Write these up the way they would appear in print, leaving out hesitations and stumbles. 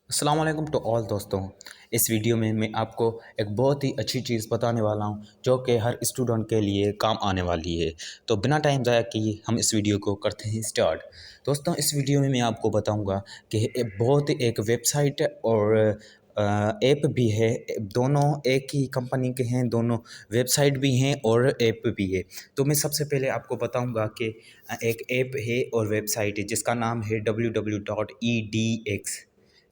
अस्सलाम वालेकुम to all दोस्तों। इस वीडियो में मैं आपको एक बहुत ही अच्छी चीज़ बताने वाला हूं जो कि हर स्टूडेंट के लिए काम आने वाली है। तो बिना टाइम ज़ाया किए हम इस वीडियो को करते हैं स्टार्ट। दोस्तों, इस वीडियो में मैं आपको बताऊंगा कि बहुत ही एक वेबसाइट और ऐप भी है। दोनों एक ही कंपनी के हैं, दोनों वेबसाइट भी हैं और ऐप भी है। तो मैं सबसे पहले आपको बताऊंगा कि एक ऐप है और वेबसाइट है जिसका नाम है www.edx।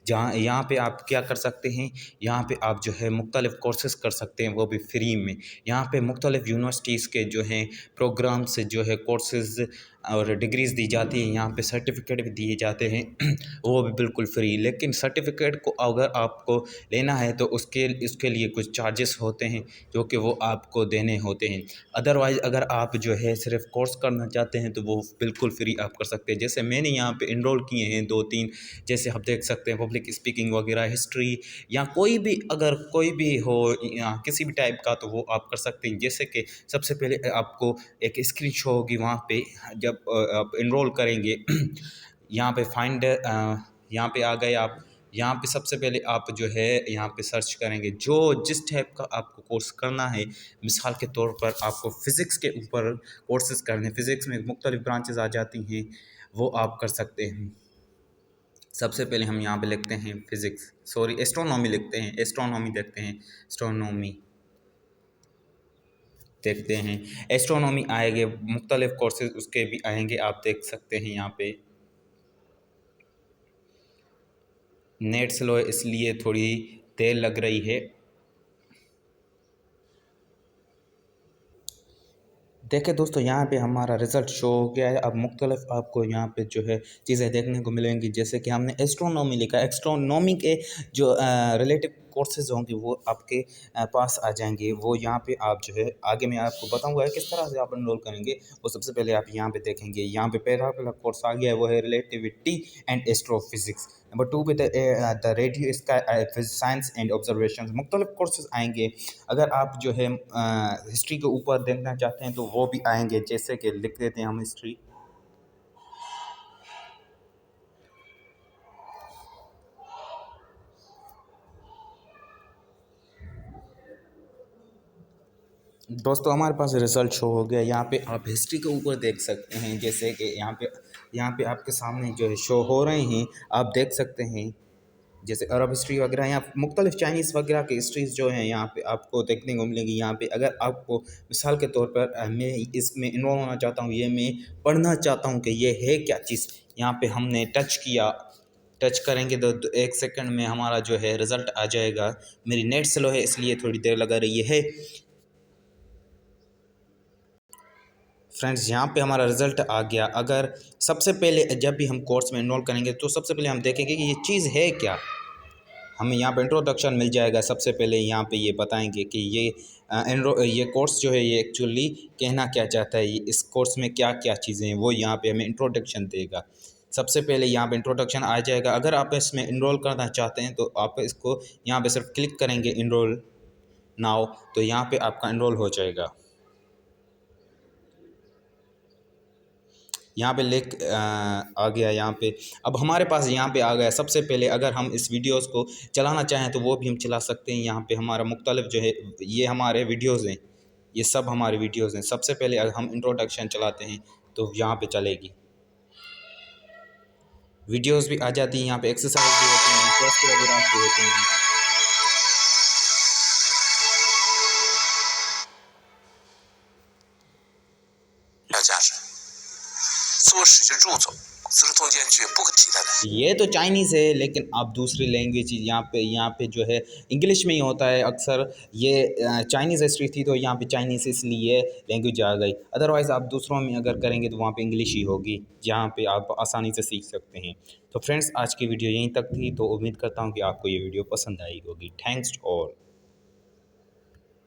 जहाँ यहाँ पे आप क्या कर सकते हैं, यहाँ पे आप जो है मुख्तलिफ़ कोर्सेज़ कर सकते हैं, वो भी फ्री में। यहाँ पे मुख्तलिफ़ यूनिवर्सिटीज़ के जो हैं प्रोग्राम्स जो है कोर्सेज़ और डिग्रीज़ दी जाती हैं। यहाँ पे सर्टिफिकेट भी दिए जाते हैं वो भी बिल्कुल फ्री। लेकिन सर्टिफिकेट को अगर आपको लेना है तो उसके लिए कुछ चार्जेस होते हैं जो कि वो आपको देने होते हैं। अदरवाइज़ अगर आप जो है सिर्फ कोर्स करना चाहते हैं तो वो बिल्कुल फ्री आप कर सकते हैं। जैसे मैंने यहाँ पे इनरोल किए हैं 2-3, जैसे आप देख सकते हैं पब्लिक स्पीकिंग वगैरह, हिस्ट्री या कोई भी, अगर कोई भी हो या किसी भी टाइप का, तो वो आप कर सकते हैं। जैसे कि सबसे पहले आपको एक स्क्रीन शो होगी वहाँ पे जब आप इनरोल करेंगे यहाँ पे फाइंड, यहाँ पे आ गए आप। यहाँ पे सबसे पहले आप जो है यहाँ पे सर्च करेंगे जो जिस टाइप का आपको कोर्स करना है। मिसाल के तौर पर आपको फ़िज़िक्स के ऊपर कोर्सेज़ करने, फ़िज़िक्स में मुख्तलिफ़ ब्रांचेज़ आ जाती हैं, वो आप कर सकते हैं। सबसे पहले हम यहाँ पे लिखते हैं फ़िज़िक्स, सॉरी एस्ट्रोनॉमी लिखते हैं, एस्ट्रोनॉमी देखते हैं, एस्ट्रोनॉमी देखते हैं। एस्ट्रोनॉमी आएंगे, मुख्तलिफ़ कोर्सेज़ उसके भी आएंगे, आप देख सकते हैं यहाँ पे। नेट स्लो है इसलिए थोड़ी देर लग रही है। देखिए दोस्तों, यहाँ पे हमारा रिज़ल्ट शो हो गया है। अब मुख्तलिफ आपको यहाँ पे जो है चीज़ें देखने को मिलेंगी। जैसे कि हमने एस्ट्रोनॉमी लिखा, एस्ट्रोनॉमी के जो रिलेटिव कोर्सेज़ होंगे वो आपके पास आ जाएंगे। वो यहाँ पे आप जो है आगे मैं आपको बताऊँगा किस तरह से आप एनरोल करेंगे। वो सबसे पहले आप यहाँ पे देखेंगे, यहाँ पे पहला कोर्स आ गया है, वो है रिलेटिविटी एंड एस्ट्रोफिज़िक्स। नंबर 2 पे the radio sky science and observations, मुख्तलिफ कोर्सेज़ आएंगे। अगर आप जो है हिस्ट्री के ऊपर देखना चाहते हैं तो वो भी आएंगे। जैसे कि लिख देते हैं हम हिस्ट्री। दोस्तों, हमारे पास रिज़ल्ट शो हो गया। यहाँ पे आप हिस्ट्री के ऊपर देख सकते हैं। जैसे कि यहाँ पे आपके सामने जो है शो हो रहे हैं, आप देख सकते हैं। जैसे अरब हिस्ट्री वगैरह, यहाँ मुख्तलिफ चाइनीज़ वगैरह की हिस्ट्रीज़ जो हैं यहाँ पे आपको देखने को मिलेंगी। यहाँ पे अगर आपको मिसाल के तौर पर मैं इसमें इन्वॉल्व होना चाहता हूँ, ये मैं पढ़ना चाहता हूँ कि ये है क्या चीज़। यहाँ पे हमने टच किया, टच करेंगे तो 1 सेकंड में हमारा जो है रिज़ल्ट आ जाएगा। मेरी नेट स्लो है इसलिए थोड़ी देर लगा रही है। फ्रेंड्स, यहाँ पे हमारा रिज़ल्ट आ गया। अगर सबसे पहले जब भी हम कोर्स में इनरोल करेंगे तो सबसे पहले हम देखेंगे कि ये चीज़ है क्या। हमें यहाँ पे इंट्रोडक्शन मिल जाएगा। सबसे पहले यहाँ पे ये बताएंगे कि ये कोर्स जो है ये एक्चुअली कहना क्या चाहता है, ये इस कोर्स में क्या क्या चीज़ें हैं, वो यहाँ पे हमें इंट्रोडक्शन देगा। सबसे पहले यहाँ पे इंट्रोडक्शन आ जाएगा। अगर आप इसमें इनरोल करना चाहते हैं तो आप इसको यहाँ पे सिर्फ क्लिक करेंगे इनरोल नाउ, तो यहाँ पे आपका इनरोल हो जाएगा। यहाँ पे आ गया यहाँ पे। अब हमारे पास यहाँ पे आ गया। सबसे पहले अगर हम इस वीडियोस को चलाना चाहें तो वो भी हम चला सकते हैं। यहाँ पे हमारा मुख्तलिफ जो है ये हमारे वीडियोज़ हैं, ये सब हमारे वीडियोज़ हैं। सबसे पहले अगर हम इंट्रोडक्शन चलाते हैं तो यहाँ पे चलेगी, वीडियोज़ भी आ जाती हैं। यहाँ पे एक्सरसाइज भी होती हैं, टेस्ट वगैरह भी होते हैं। 要加深，做使劲助走，此时中间绝不可替代的。 ये तो चाइनीज़ है, लेकिन अब दूसरी लैंग्वेज यहाँ पे जो है इंग्लिश में ही होता है अक्सर। ये चाइनीज़ हिस्ट्री थी तो यहाँ पे चाइनीज़ इसलिए लैंग्वेज आ गई। अदरवाइज़ आप दूसरों में अगर करेंगे तो वहाँ पे इंग्लिश ही होगी, जहाँ पे आप आसानी से सीख सकते हैं। तो फ्रेंड्स, आज की वीडियो यहीं तक थी। तो उम्मीद करता हूँ कि आपको ये वीडियो पसंद आई होगी। Thanks all.